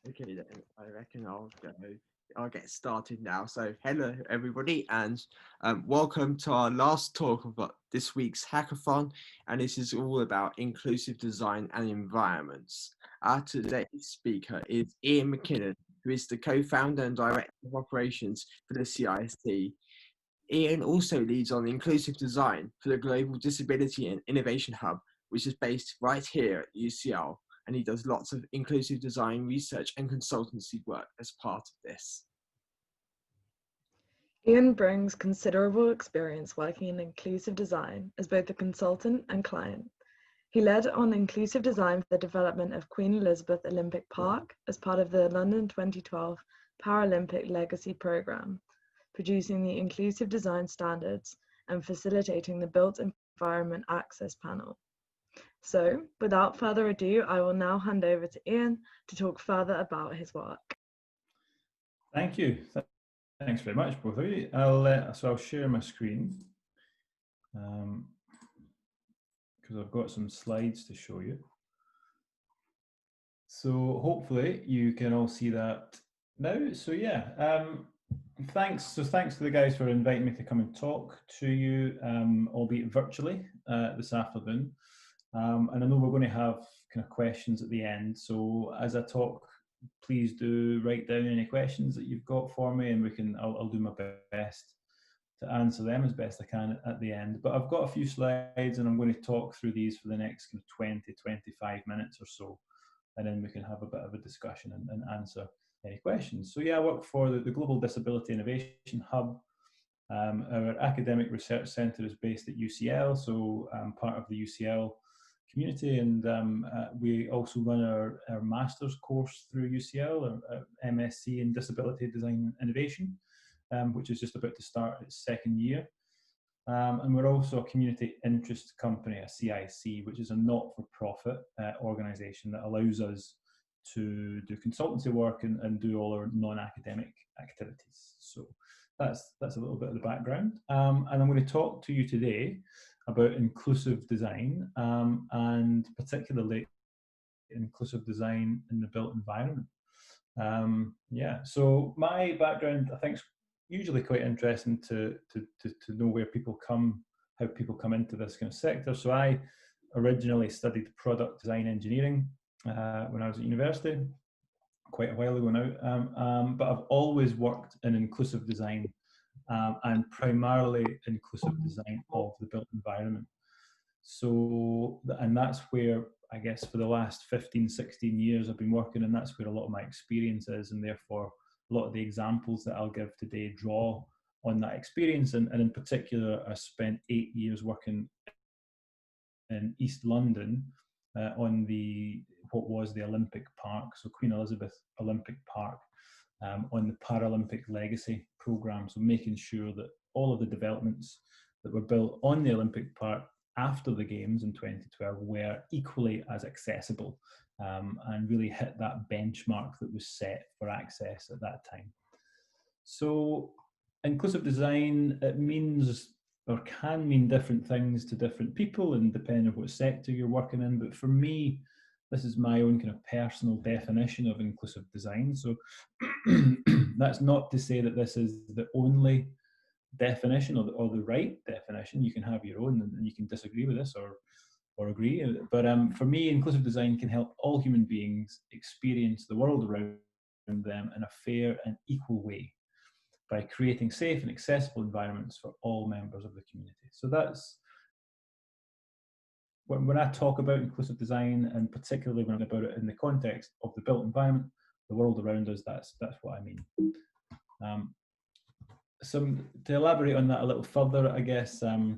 Okay, then I reckon I'll get started now. So, hello everybody, and welcome to our last talk of this week's hackathon. And this is all about inclusive design and environments. Our today's speaker is Iain Mckinnon, who is the co-founder and director of operations for the CIST. Iain also leads on inclusive design for the Global Disability and Innovation Hub, which is based right here at UCL, and he does lots of inclusive design research and consultancy work as part of this. Iain brings considerable experience working in inclusive design as both a consultant and client. He led on inclusive design for the development of Queen Elizabeth Olympic Park as part of the London 2012 Paralympic Legacy programme, producing the inclusive design standards and facilitating the Built Environment Access Panel. So, without further ado, I will now hand over to Iain to talk further about his work. Thank you. Thanks very much, both of you. So I'll share my screen because I've got some slides to show you. So hopefully you can all see that now. So yeah, thanks to the guys for inviting me to come and talk to you, albeit virtually this afternoon. And I know we're going to have kind of questions at the end. So as I talk, please do write down any questions that you've got for me, and I'll do my best to answer them as best I can at the end. But I've got a few slides, and I'm going to talk through these for the next kind of 20-25 minutes or so, and then we can have a bit of a discussion and answer any questions. So yeah, I work for the Global Disability Innovation Hub. Our academic research centre is based at UCL, so I'm part of the UCL community, and we also run our master's course through UCL, our MSc in Disability Design and Innovation, which is just about to start its second year. And we're also a community interest company, a CIC, which is a not-for-profit organisation that allows us to do consultancy work and do all our non-academic activities. So that's a little bit of the background. And I'm going to talk to you today about inclusive design, and particularly inclusive design in the built environment. Yeah, so my background, I think, is usually quite interesting to know where people come, how people come into this kind of sector. So I originally studied product design engineering when I was at university, quite a while ago now, but I've always worked in inclusive design, and primarily inclusive design of the built environment. So, and that's where, I guess, for the last 15, 16 years I've been working, and that's where a lot of my experience is, and therefore a lot of the examples that I'll give today draw on that experience. And in particular, I spent 8 years working in East London on what was the Olympic Park, so Queen Elizabeth Olympic Park, on the Paralympic Legacy programme, so making sure that all of the developments that were built on the Olympic Park after the Games in 2012 were equally as accessible, and really hit that benchmark that was set for access at that time. So inclusive design, it means or can mean different things to different people, and depending on what sector you're working in. But for me, this is my own kind of personal definition of inclusive design. So that's not to say that this is the only definition or the right definition. You can have your own, and you can disagree with this or agree. But for me, inclusive design can help all human beings experience the world around them in a fair and equal way by creating safe and accessible environments for all members of the community. So that's, when I talk about inclusive design, and particularly when I'm about it in the context of the built environment, the world around us, that's what I mean. To elaborate on that a little further, I guess, I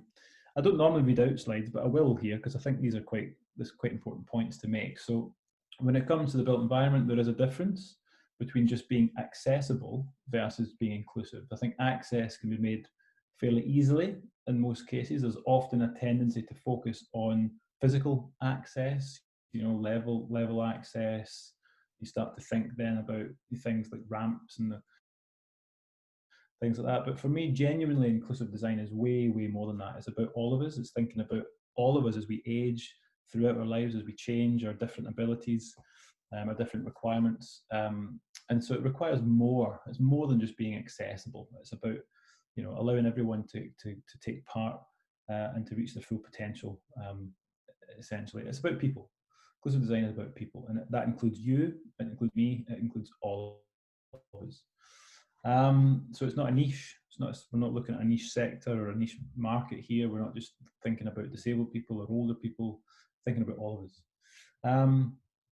don't normally read out slides, but I will here, because I think these are quite important points to make. So when it comes to the built environment, there is a difference between just being accessible versus being inclusive. I think access can be made fairly easily in most cases. There's often a tendency to focus on physical access, level access. You start to think then about things like ramps and things like that. But for me, genuinely inclusive design is way, way more than that. It's about all of us. It's thinking about all of us as we age, throughout our lives as we change, our different abilities, our different requirements. And so it requires more. It's more than just being accessible. It's about, you know, allowing everyone to take part and to reach their full potential. Essentially, it's about people. Inclusive design is about people, and that includes you, it includes me, it includes all of us. So it's not a niche. We're not looking at a niche sector or a niche market here. We're not just thinking about disabled people or older people, thinking about all of us.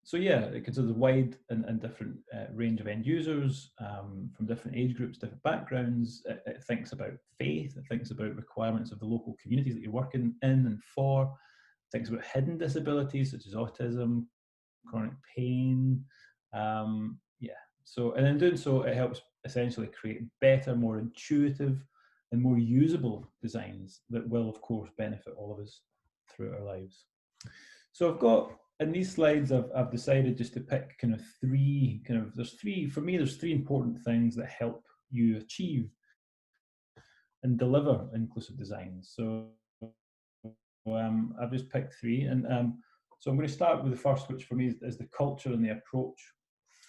So yeah, it considers a wide and different range of end users from different age groups, different backgrounds. It thinks about faith. It thinks about requirements of the local communities that you're working in and for. It thinks about hidden disabilities such as autism, chronic pain. So, and in doing so, it helps essentially create better, more intuitive and more usable designs that will, of course, benefit all of us throughout our lives. So I've got, in these slides, I've decided just to pick there's three important things that help you achieve and deliver inclusive design. So I've just picked three, and so I'm going to start with the first, which for me is the culture and the approach.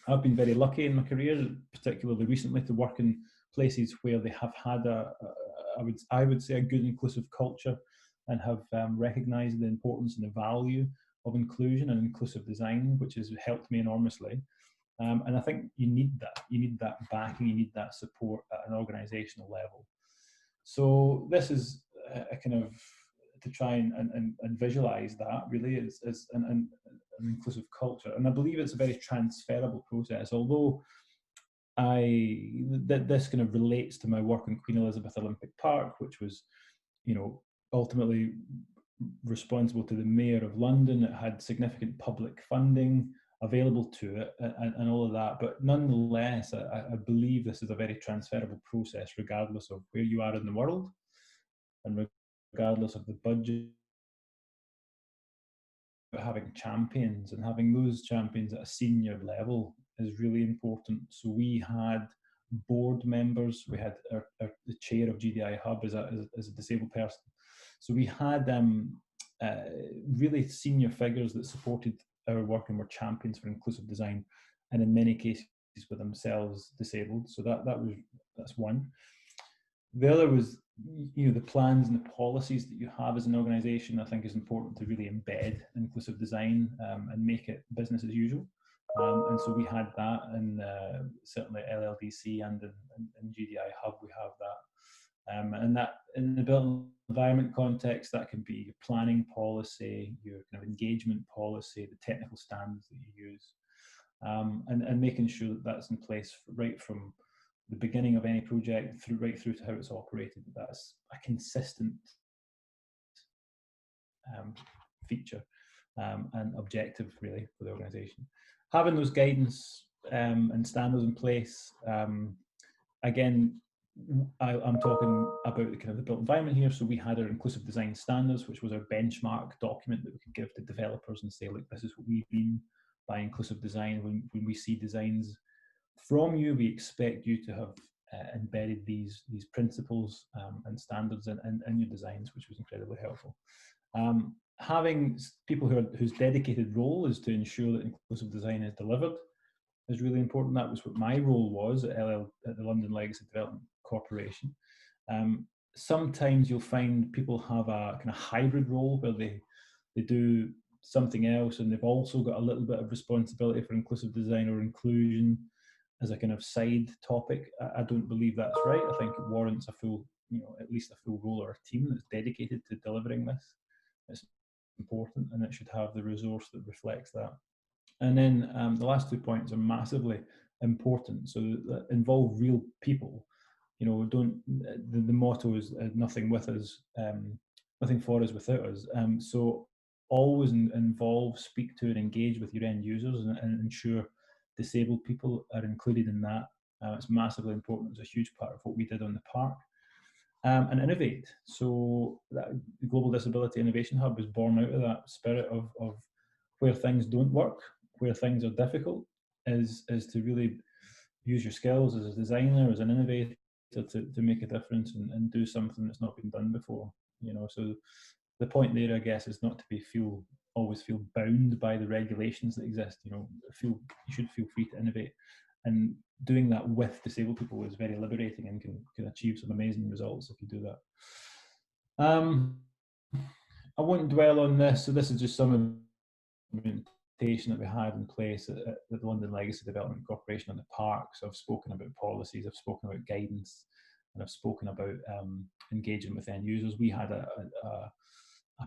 I've been very lucky in my career, particularly recently, to work in places where they have had I would say a good inclusive culture, and have recognised the importance and the value of inclusion and inclusive design, which has helped me enormously. And I think you need that. You need that backing. You need that support at an organisational level. So this is a kind of to try and visualise that really as an inclusive culture. And I believe it's a very transferable process, although this kind of relates to my work in Queen Elizabeth Olympic Park, which was, you know, ultimately responsible to the Mayor of London. It had significant public funding available to it and all of that. But nonetheless, I believe this is a very transferable process, regardless of where you are in the world and regardless of the budget. Having champions and having those champions at a senior level is really important. So we had board members, we had the chair of GDI Hub as a disabled person. So we had really senior figures that supported our work and were champions for inclusive design, and in many cases were themselves disabled. So that's one. The other was, you know, the plans and the policies that you have as an organisation. I think is important to really embed inclusive design and make it business as usual. And so we had that, and certainly LLDC and in GDI Hub we have that. And that in the built environment context, that can be your planning policy, your kind of engagement policy, the technical standards that you use, and making sure that that's in place right from the beginning of any project right through to how it's operated. That's a consistent feature and objective really for the organisation. Having those guidance and standards in place, again, I'm talking about the kind of the built environment here. So we had our inclusive design standards, which was our benchmark document that we could give to developers and say, look, this is what we mean by inclusive design. When we see designs from you, we expect you to have embedded these principles and standards in your designs, which was incredibly helpful. Having people whose dedicated role is to ensure that inclusive design is delivered is really important. That was what my role was at the London Legacy Development Corporation. Sometimes you'll find people have a kind of hybrid role where they do something else and they've also got a little bit of responsibility for inclusive design or inclusion as a kind of side topic. I don't believe that's right. I think it warrants a full, you know, at least a full role or a team that's dedicated to delivering this. It's important, and it should have the resource that reflects that. And then the last 2 points are massively important. So that involve real people. You know, the motto is nothing with us, nothing for us without us. So always involve, speak to, and engage with your end users, and ensure disabled people are included in that. It's massively important. It's a huge part of what we did on the park. And innovate. So that the Global Disability Innovation Hub was born out of that spirit of where things don't work, where things are difficult, is to really use your skills as a designer, as an innovator, to make a difference and do something that's not been done before. You know, so the point there, I guess, is not to feel always feel bound by the regulations that exist. You should feel free to innovate, and doing that with disabled people is very liberating and can achieve some amazing results if you do that. I won't dwell on this. So this is just some implementation that we had in place at the London Legacy Development Corporation on the park. So I've spoken about policies, I've spoken about guidance, and I've spoken about engagement with end users. We had a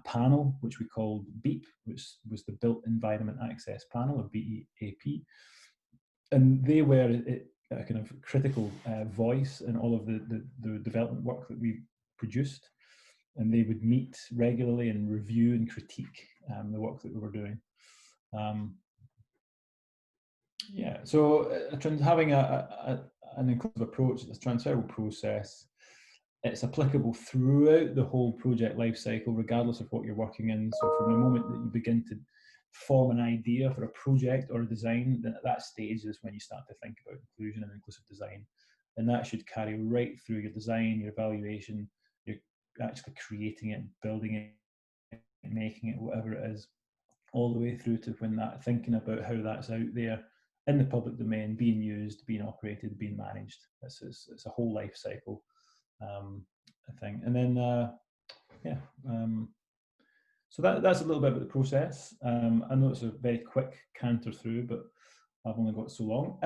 panel which we called BEAP, which was the Built Environment Access Panel, or BEAP, and they were a kind of critical voice in all of the development work that we produced. And they would meet regularly and review and critique the work that we were doing. So having an inclusive approach, a transferable process, it's applicable throughout the whole project life cycle, regardless of what you're working in. So from the moment that you begin to form an idea for a project or a design, then at that stage is when you start to think about inclusion and inclusive design. And that should carry right through your design, your evaluation, your actually creating it, building it, making it, whatever it is, all the way through to when that thinking about how that's out there in the public domain, being used, being operated, being managed. It's a whole life cycle thing. And then so that's a little bit about the process. I know it's a very quick canter through, but I've only got so long.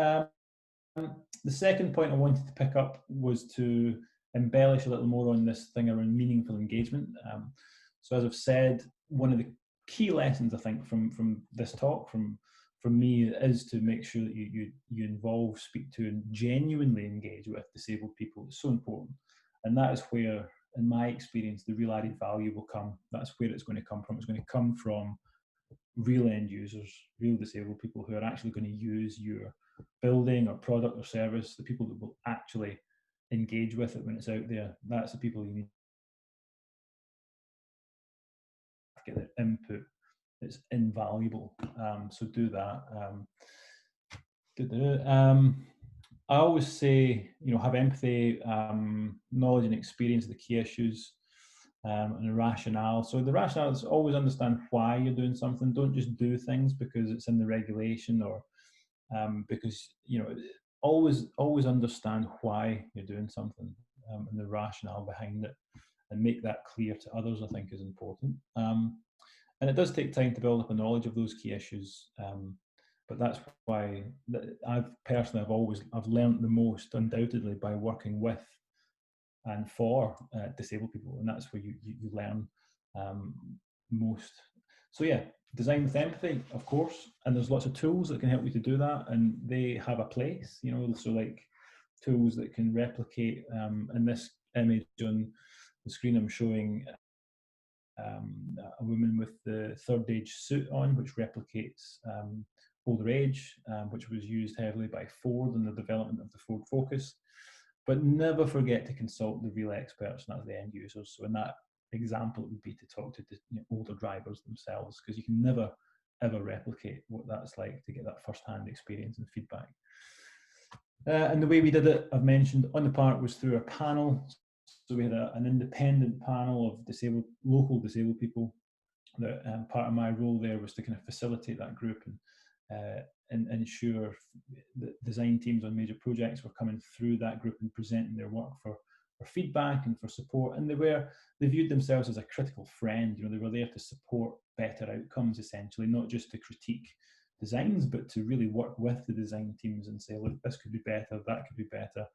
The second point I wanted to pick up was to embellish a little more on this thing around meaningful engagement. So as I've said, one of the key lessons I think from this talk from me is to make sure that you involve, speak to, and genuinely engage with disabled people. It's so important, and that is where, in my experience, the real added value will come. That's where it's going to come from. It's going to come from real end users, real disabled people who are actually going to use your building or product or service, the people that will actually engage with it when it's out there. That's the people you need to get their input. It's invaluable. So do that. I always say, have empathy, knowledge and experience of the key issues, and a rationale. So the rationale is always understand why you're doing something. Don't just do things because it's in the regulation or because always understand why you're doing something, and the rationale behind it, and make that clear to others, I think, is important. And it does take time to build up a knowledge of those key issues, but that's why I've learned the most, undoubtedly, by working with and for disabled people, and that's where you learn most. So yeah, design with empathy, of course, and there's lots of tools that can help you to do that, and they have a place, so like tools that can replicate. In this image on the screen, I'm showing a woman with the third age suit on, which replicates older age, which was used heavily by Ford in the development of the Ford Focus. But never forget to consult the real experts, and that's the end users. So in that example, it would be to talk to the older drivers themselves, because you can never, ever replicate what that's like to get that first-hand experience and feedback. And the way we did it, I've mentioned on the park, was through a panel. So we had an independent panel of local disabled people. That part of my role there was to kind of facilitate that group and ensure that design teams on major projects were coming through that group and presenting their work for feedback and for support. And they viewed themselves as a critical friend. They were there to support better outcomes, essentially, not just to critique designs, but to really work with the design teams and say, look, this could be better, that could be better,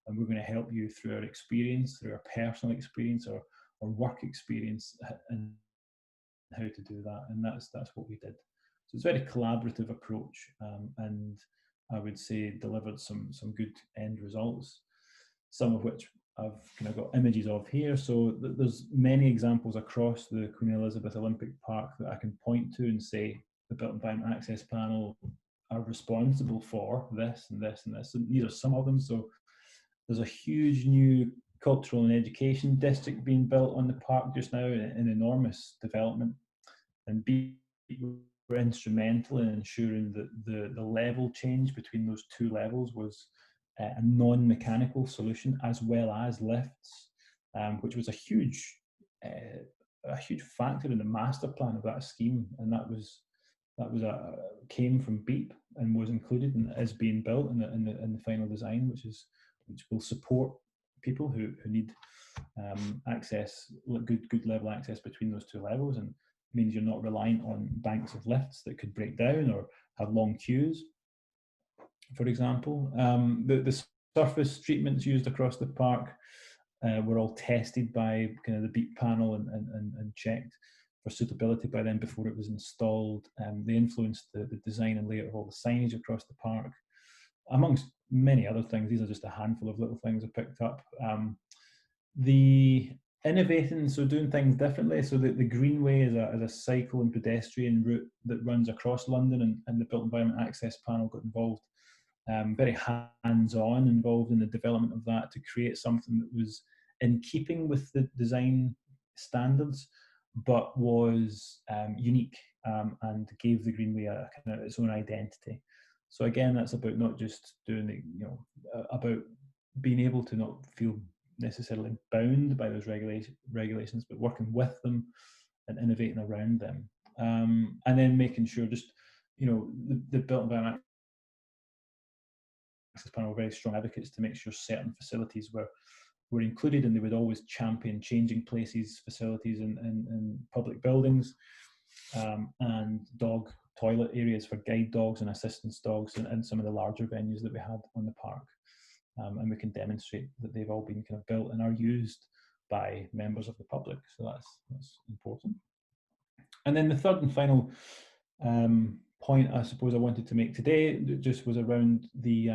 and we're going to help you through our experience, through our personal experience or work experience, and how to do that. And that's what we did. So it's a very collaborative approach, and I would say delivered some good end results, some of which I've kind of got images of here. So there's many examples across the Queen Elizabeth Olympic Park that I can point to and say the Built Environment Access Panel are responsible for this and this and this. And these are some of them. So there's a huge new cultural and education district being built on the park just now, an enormous development, and were instrumental in ensuring that the level change between those two levels was a non-mechanical solution, as well as lifts, which was a huge a huge factor in the master plan of that scheme, and that came from BEEP and was included and is being built in the final design, which will support people who need access, good level access between those two levels, and means you're not reliant on banks of lifts that could break down or have long queues, for example. The surface treatments used across the park were all tested by kind of the BEEP panel and checked for suitability by them before it was installed. They influenced the design and layout of all the signage across the park, amongst many other things. These are just a handful of little things I picked up. The innovating, so doing things differently. So the Greenway is a cycle and pedestrian route that runs across London, and the Built Environment Access Panel got involved, very hands-on involved in the development of that to create something that was in keeping with the design standards, but was unique, and gave the Greenway a kind of its own identity. So again, that's about not just doing it, about being able to not feel necessarily bound by those regulations, but working with them and innovating around them, and then making sure just the Built Environment Access Panel were very strong advocates to make sure certain facilities were included, and they would always champion changing places, facilities in public buildings, and dog toilet areas for guide dogs and assistance dogs, and some of the larger venues that we had on the park. And we can demonstrate that they've all been kind of built and are used by members of the public. So that's important. And then the third and final point I suppose I wanted to make today just was around the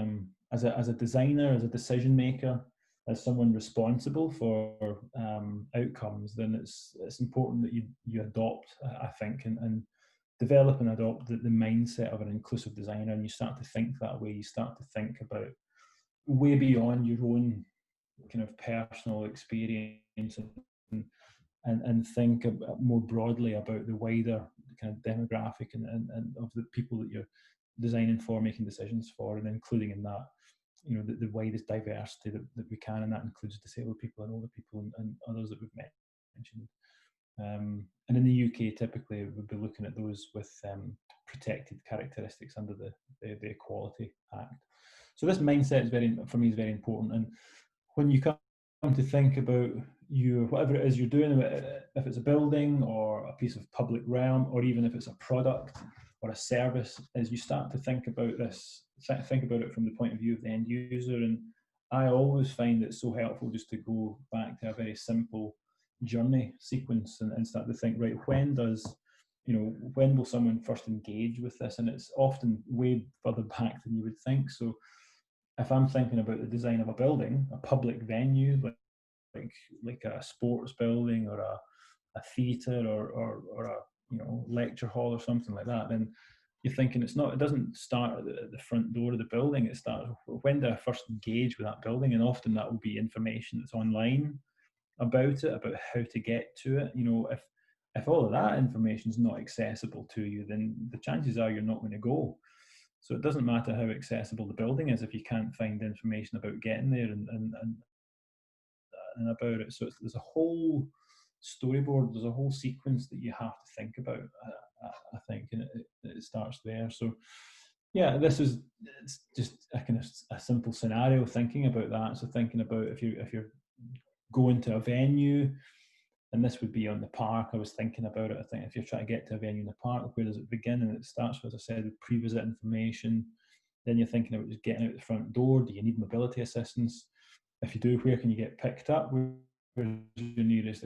as a designer, as a decision maker, as someone responsible for outcomes, then it's important that you adopt, I think, and develop and adopt the mindset of an inclusive designer, and you start to think that way. You start to think about way beyond your own kind of personal experience, and think more broadly about the wider kind of demographic and of the people that you're designing for, making decisions for, and including in that the widest diversity that we can, and that includes disabled people and older people and others that we've mentioned. And in the UK, typically we'll be looking at those with protected characteristics under the Equality Act. So this mindset is for me very important. And when you come to think about whatever it is you're doing, if it's a building or a piece of public realm, or even if it's a product or a service, as you start to think about this, think about it from the point of view of the end user. And I always find it so helpful just to go back to a very simple journey sequence and start to think, right, when will someone first engage with this? And it's often way further back than you would think. So if I'm thinking about the design of a building, a public venue, like a sports building or a theatre or a lecture hall or something like that, then you're thinking it doesn't start at the front door of the building. It starts, when do I first engage with that building? And often that will be information that's online about it, about how to get to it. If all of that information is not accessible to you, then the chances are you're not going to go. So it doesn't matter how accessible the building is if you can't find information about getting there and about it. So there's a whole storyboard, there's a whole sequence that you have to think about, I think, and it starts there. So yeah, it's just a kind of a simple scenario, thinking about that. So thinking about if you're going to a venue, and this would be on the park, I was thinking about it. I think if you're trying to get to a venue in the park, where does it begin? And it starts, as I said, with pre-visit information. Then you're thinking about just getting out the front door. Do you need mobility assistance? If you do, where can you get picked up? Where's your nearest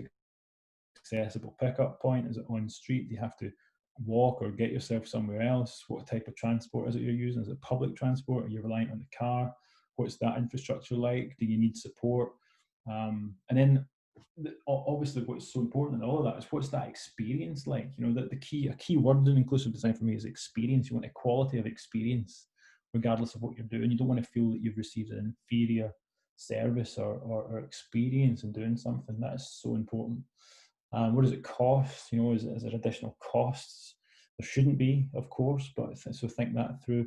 accessible pickup point? Is it on street? Do you have to walk or get yourself somewhere else? What type of transport is it you're using? Is it public transport? Are you reliant on the car? What's that infrastructure like? Do you need support? And then obviously what's so important in all of that is, what's that experience like? A key word in inclusive design for me is experience. You want equality of experience regardless of what you're doing. You don't want to feel that you've received an inferior service or experience in doing something. That is so important. What does it cost? Is there additional costs? There shouldn't be, of course, but so think that through.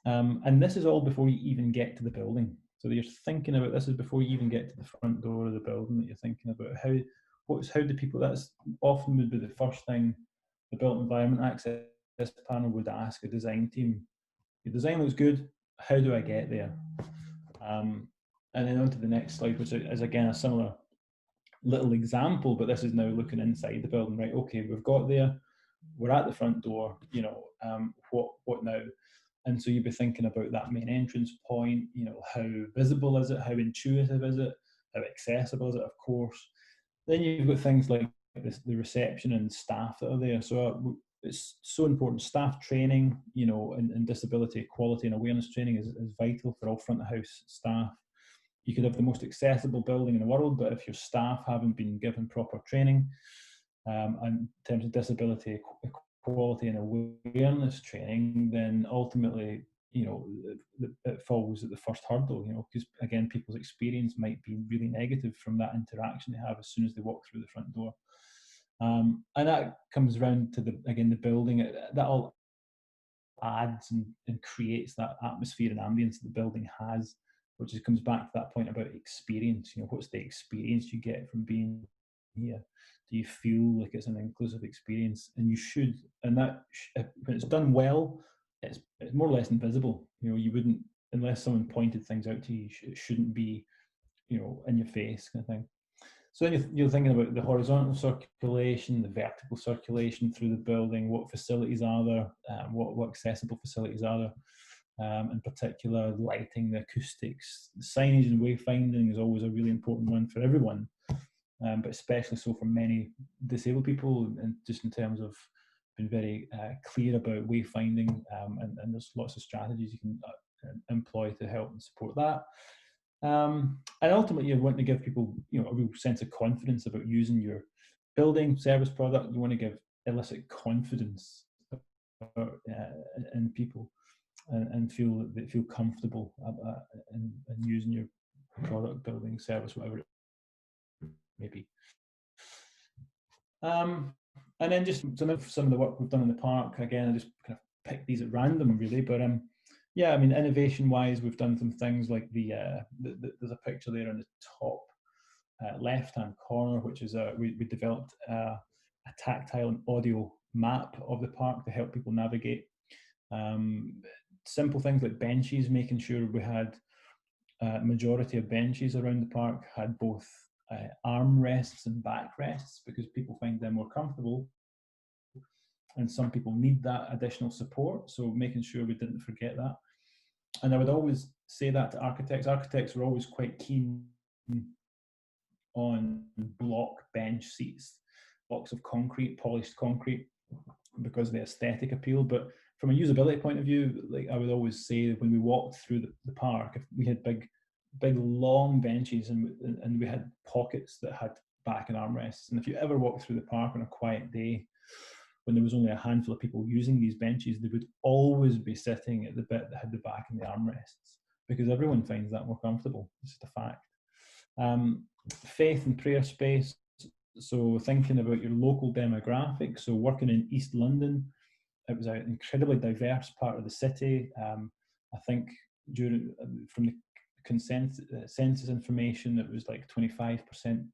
And this is all before you even get to the building. So you're thinking about this is before you even get to the front door of the building, that you're thinking about how do people, that's often would be the first thing the built environment access panel would ask a design team. Your design looks good, how do I get there? And then on to the next slide, which is again a similar little example, but this is now looking inside the building, right? Okay, we've got there, we're at the front door, what now? And so you'd be thinking about that main entrance point, how visible is it? How intuitive is it? How accessible is it? Of course. Then you've got things like the reception and staff that are there. So it's so important. Staff training, and disability equality and awareness training is vital for all front of house staff. You could have the most accessible building in the world, but if your staff haven't been given proper training, in terms of disability equality and awareness training, then ultimately, it falls at the first hurdle, because again, people's experience might be really negative from that interaction they have as soon as they walk through the front door. And that comes around to the building. That all adds and creates that atmosphere and ambience that the building has, which comes back to that point about experience. What's the experience you get from being here? Do you feel like it's an inclusive experience? And you should. And that, when it's done well, it's more or less invisible. You wouldn't, unless someone pointed things out to you, it shouldn't be, in your face kind of thing. So then you're thinking about the horizontal circulation, the vertical circulation through the building. What facilities are there? What accessible facilities are there? In particular, lighting, the acoustics, the signage and wayfinding is always a really important one for everyone, but especially so for many disabled people, and just in terms of being very clear about wayfinding, and there's lots of strategies you can employ to help and support that. And ultimately, you want to give people, a real sense of confidence about using your building, service, product. You want to elicit confidence in people, and feel comfortable in using your product, building, service, whatever it may be. And then just some of the work we've done in the park. Again, I just kind of picked these at random, really, but yeah, I mean, innovation-wise, we've done some things like there's a picture there in the top left-hand corner, which is we developed a tactile and audio map of the park to help people navigate. Simple things like benches, making sure we had majority of benches around the park had both arm rests and back rests, because people find them more comfortable, and some people need that additional support. So making sure we didn't forget that. And I would always say that to architects. Architects were always quite keen on block bench seats, blocks of concrete, polished concrete, because of the aesthetic appeal. But from a usability point of view, like I would always say, when we walked through the park, if we had big long benches, and we had pockets that had back and armrests. And if you ever walk through the park on a quiet day, when there was only a handful of people using these benches, they would always be sitting at the bit that had the back and the armrests, because everyone finds that more comfortable. It's just a fact. Faith and prayer space. So thinking about your local demographic. So working in East London, it was an incredibly diverse part of the city. I think from the census information, it was like 25%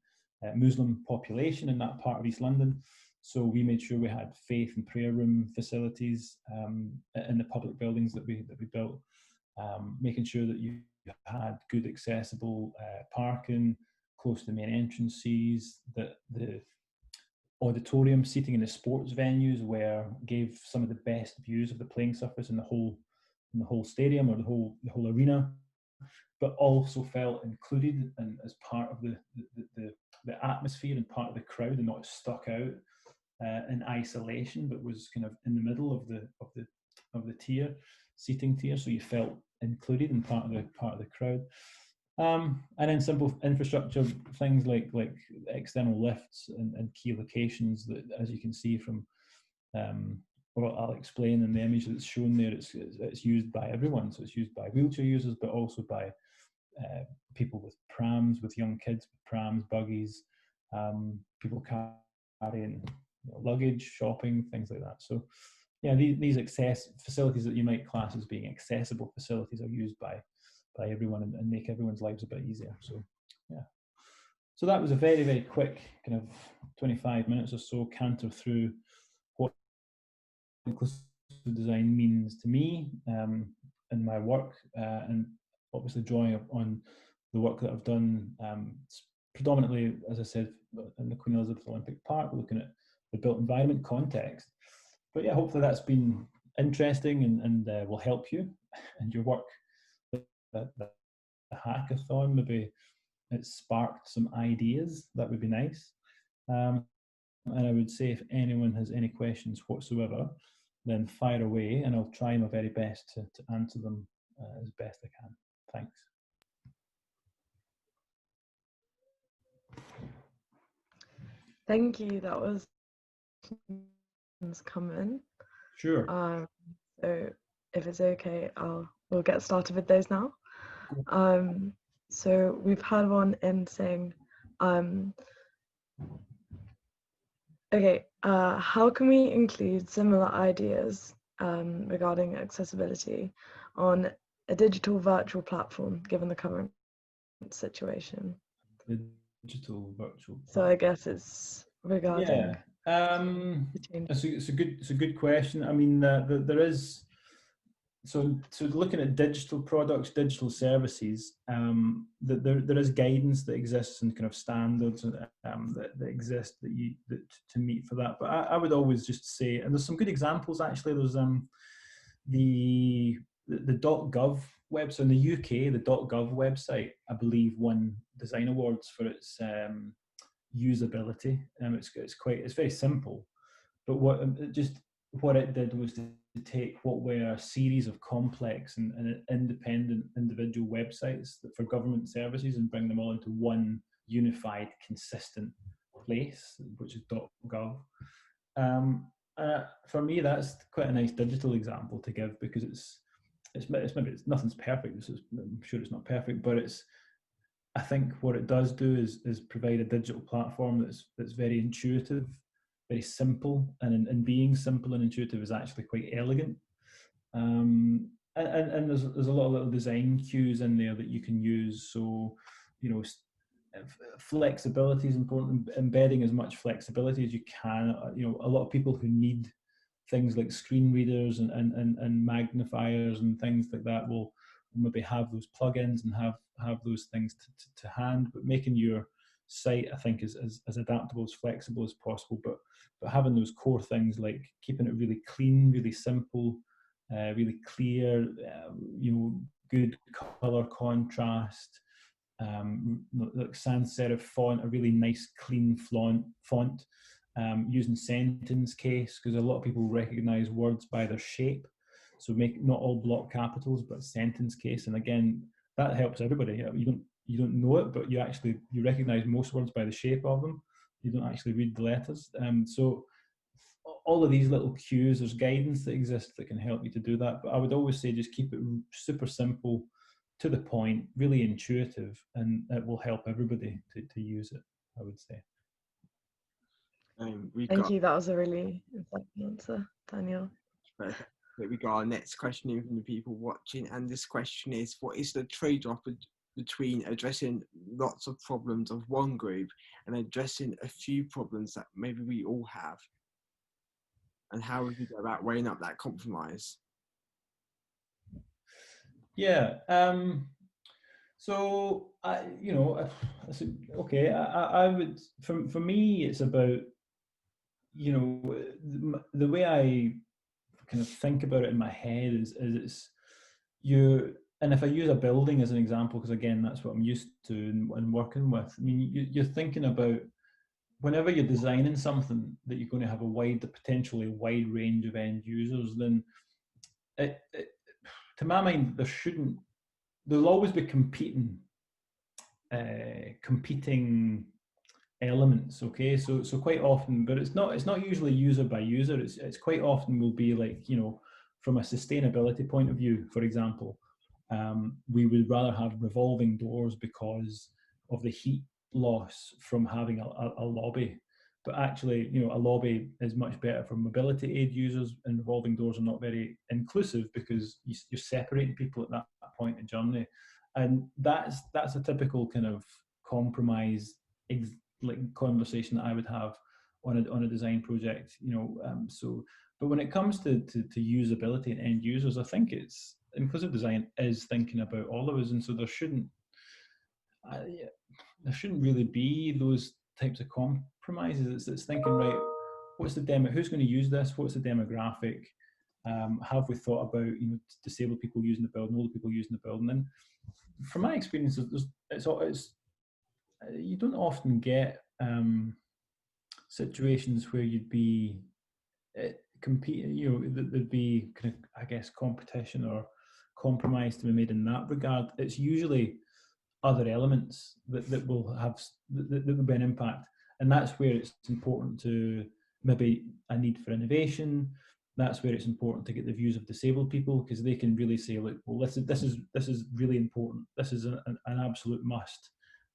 Muslim population in that part of East London. So we made sure we had faith and prayer room facilities in the public buildings that we built, making sure that you had good accessible parking close to the main entrances, that the auditorium seating in the sports venues gave some of the best views of the playing surface in the whole stadium or the whole arena, but also felt included and as part of the atmosphere and part of the crowd, and not stuck out in isolation, but was kind of in the middle of the seating tier, so you felt included and part of the crowd. And then simple infrastructure things like external lifts and key locations that, as you can see from what I'll explain in the image that's shown there, it's used by everyone. So it's used by wheelchair users, but also by people with prams, with young kids with prams, buggies, people carrying luggage, shopping, things like that. So yeah, these facilities that you might class as being accessible facilities are used by everyone and make everyone's lives a bit easier. So yeah. So that was a very, very quick kind of 25 minutes or so canter through what inclusive design means to me in my work, and obviously drawing on the work that I've done, predominantly, as I said, in the Queen Elizabeth Olympic Park, looking at the built environment context. But yeah, hopefully that's been interesting and will help you and your work. The hackathon, maybe it sparked some ideas. That would be nice. And I would say if anyone has any questions whatsoever, then fire away, and I'll try my very best to answer them as best I can. Thanks. Thank you. That was coming. Sure. So if it's okay, we'll get started with those now. So we've had one in saying, okay, how can we include similar ideas regarding accessibility on a digital virtual platform, given the current situation? The digital virtual platform. So I guess it's regarding. Yeah, it's a good question. I mean, there is. So looking at digital products, digital services, there is guidance that exists and kind of standards that exist that to meet for that. But I would always just say, and there's some good examples actually. There's the .gov website in the UK. The .gov website, I believe, won design awards for its usability. It's very simple, but what it did was to take what were a series of complex and independent individual websites for government services and bring them all into one unified, consistent place, which is .gov. For me, that's quite a nice digital example to give, because nothing's perfect. I'm sure it's not perfect, but I think what it does do is provide a digital platform that's very intuitive, very simple, and in being simple and intuitive is actually quite elegant. And there's a lot of little design cues in there that you can use. So, flexibility is important. Embedding as much flexibility as you can. A lot of people who need things like screen readers and magnifiers and things like that will maybe have those plugins and have those things to hand. But making your site, I think, is as adaptable, as flexible as possible. But having those core things like keeping it really clean, really simple, really clear, good color contrast, like sans serif font, a really nice clean font, using sentence case, because a lot of people recognize words by their shape. So make not all block capitals, but sentence case. And again, that helps everybody. You don't know it, but you recognize most words by the shape of them. You don't actually read the letters. So all of these little cues, there's guidance that exists that can help you to do that. But I would always say just keep it super simple, to the point, really intuitive, and it will help everybody to use it, I would say. Thank you. That was a really insightful answer, Daniel. We got our next question in from the people watching, and this question is: what is the trade-off between addressing lots of problems of one group and addressing a few problems that maybe we all have? And how would you go about weighing up that compromise? Yeah. So I would, for me, it's about, the way I kind of think about it in my head is and if I use a building as an example, because again, that's what I'm used to and working with. I mean, you're thinking about, whenever you're designing something that you're going to have a potentially wide range of end users, then to my mind, there'll always be competing elements. Okay, so quite often, but it's not usually user by user. It's quite often will be like, from a sustainability point of view, for example, we would rather have revolving doors because of the heat loss from having a lobby. But actually, a lobby is much better for mobility aid users, and revolving doors are not very inclusive because you're separating people at that point in journey. And that's a typical kind of compromise like conversation that I would have on a design project, you know. So, but when it comes to usability and end users, I think it's inclusive design is thinking about all of us, and so there shouldn't really be those types of compromises. It's thinking, right, what's the demo? Who's going to use this? What's the demographic? Have we thought about, you know, disabled people using the building, older people using the building? And from my experience, you don't often get situations where you'd be competing. You know, there'd be kind of, I guess, competition or compromise to be made in that regard. It's usually other elements that will have that will be an impact, and that's where it's important to maybe a need for innovation. That's where it's important to get the views of disabled people, because they can really say, look, well, this is really important. This is an absolute must.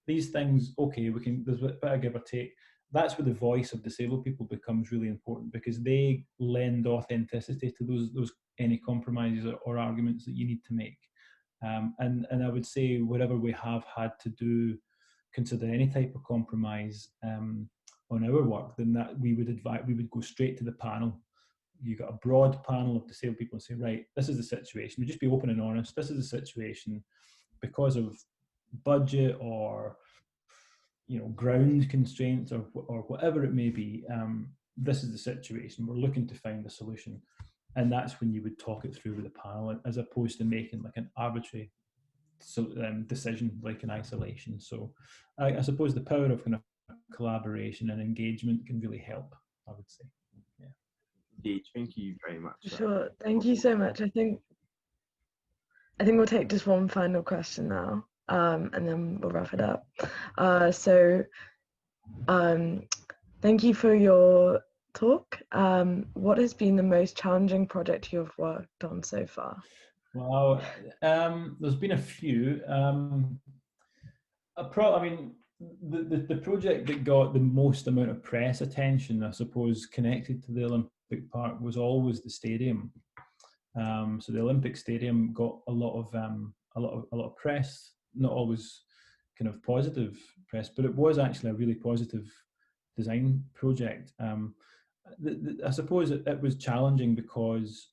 These things, okay, we can. There's a bit of give or take. That's where the voice of disabled people becomes really important, because they lend authenticity to those any compromises or arguments that you need to make. And I would say wherever we have had to consider any type of compromise on our work, then that we would go straight to the panel. You got a broad panel of disabled people and say, right, this is the situation. We just be open and honest. This is the situation because of budget or, you know, ground constraints or whatever it may be. This is the situation. We're looking to find a solution. And that's when you would talk it through with the panel, as opposed to making like an arbitrary decision, like in isolation. So I suppose the power of kind of collaboration and engagement can really help, I would say. Yeah. Indeed, thank you very much. Sure, thank you so much. I think we'll take just one final question now, and then we'll wrap it up. Thank you for your talk. What has been the most challenging project you've worked on so far? Wow, there's been a few. The project that got the most amount of press attention, I suppose, connected to the Olympic Park was always the stadium. So the Olympic Stadium got a lot of press, not always kind of positive press, but it was actually a really positive design project. I suppose it was challenging because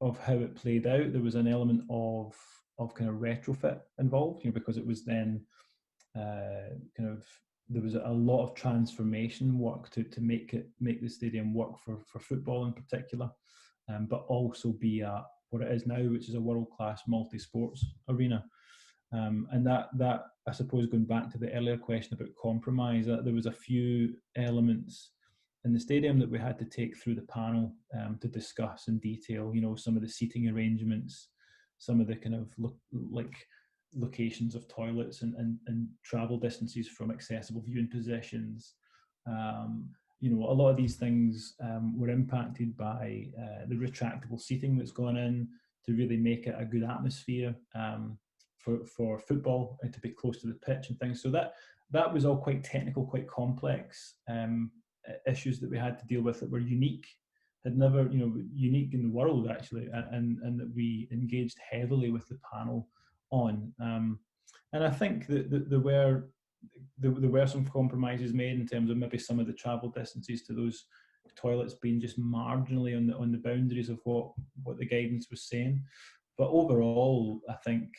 of how it played out. There was an element of kind of retrofit involved, you know, because it was then there was a lot of transformation work to make the stadium work for football in particular, but also be what it is now, which is a world-class multi-sports arena. And that I suppose, going back to the earlier question about compromise, there was a few elements in the stadium that we had to take through the panel to discuss in detail. You know, some of the seating arrangements, some of the kind of locations of toilets and travel distances from accessible viewing positions. You know, a lot of these things were impacted by the retractable seating that's gone in to really make it a good atmosphere for football and to be close to the pitch and things. So that was all quite technical, quite complex issues that we had to deal with that were unique, unique in the world actually, and that we engaged heavily with the panel on. And I think that there were some compromises made in terms of maybe some of the travel distances to those toilets being just marginally on the boundaries of what the guidance was saying. But overall, I think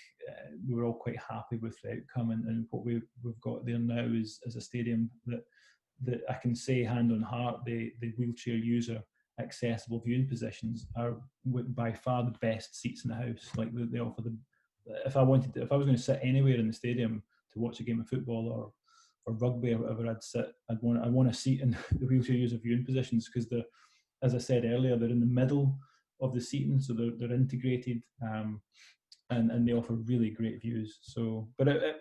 we were all quite happy with the outcome, and what we've got there now is a stadium that I can say hand on heart, the wheelchair user accessible viewing positions are by far the best seats in the house. Like they offer if I was going to sit anywhere in the stadium to watch a game of football or rugby or whatever, I'd want a seat in the wheelchair user viewing positions, because as I said earlier, they're in the middle of the seating, so they're integrated, and they offer really great views. So, but it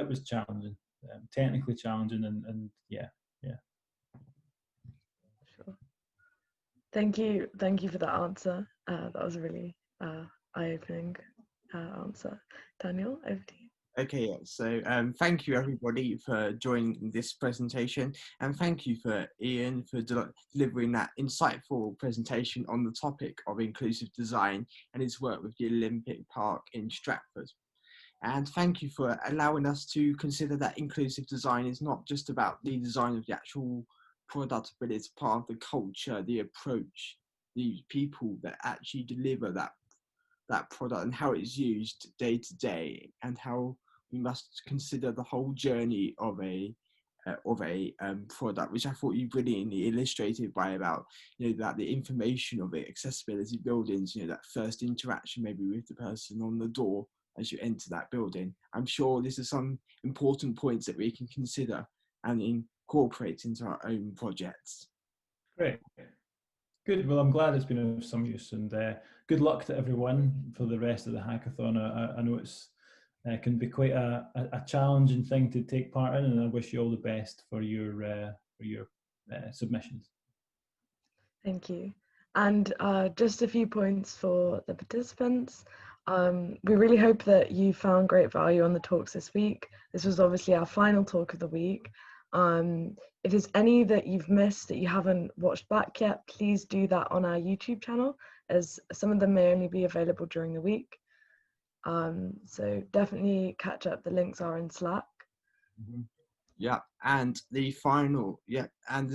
was challenging, technically challenging, and yeah. Sure. Thank you for that answer. That was a really eye-opening answer. Daniel, over to you. Okay, yeah. So thank you everybody for joining this presentation, and thank you for Iain for delivering that insightful presentation on the topic of inclusive design and his work with the Olympic Park in Stratford. And thank you for allowing us to consider that inclusive design is not just about the design of the actual product, but it's part of the culture, the approach, the people that actually deliver that product and how it's used day to day, and how we must consider the whole journey of a product, which I thought you brilliantly illustrated by about, that the information of it, accessibility buildings, that first interaction maybe with the person on the door as you enter that building. I'm sure this is some important points that we can consider and incorporate into our own projects. Great. Good. Well, I'm glad it's been of some use, and good luck to everyone for the rest of the hackathon. I know it's can be quite a challenging thing to take part in, and I wish you all the best for your submissions. Thank you. And just a few points for the participants. We really hope that you found great value on the talks this week. This was obviously our final talk of the week. If there's any that you've missed that you haven't watched back yet, please do that on our YouTube channel, as some of them may only be available during the week. So definitely catch up. The links are in Slack. Mm-hmm. Yeah, and the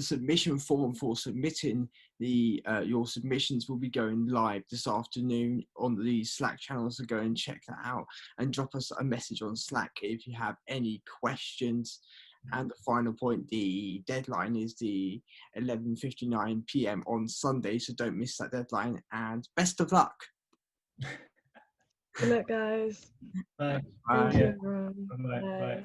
submission form for submitting the your submissions will be going live this afternoon on the Slack channel, so go and check that out and drop us a message on Slack if you have any questions. And the final point, the deadline is the 11:59 p.m. on Sunday, so don't miss that deadline, and best of luck. Good luck, guys. Bye. Thank Yeah. you, everyone. Bye. Bye.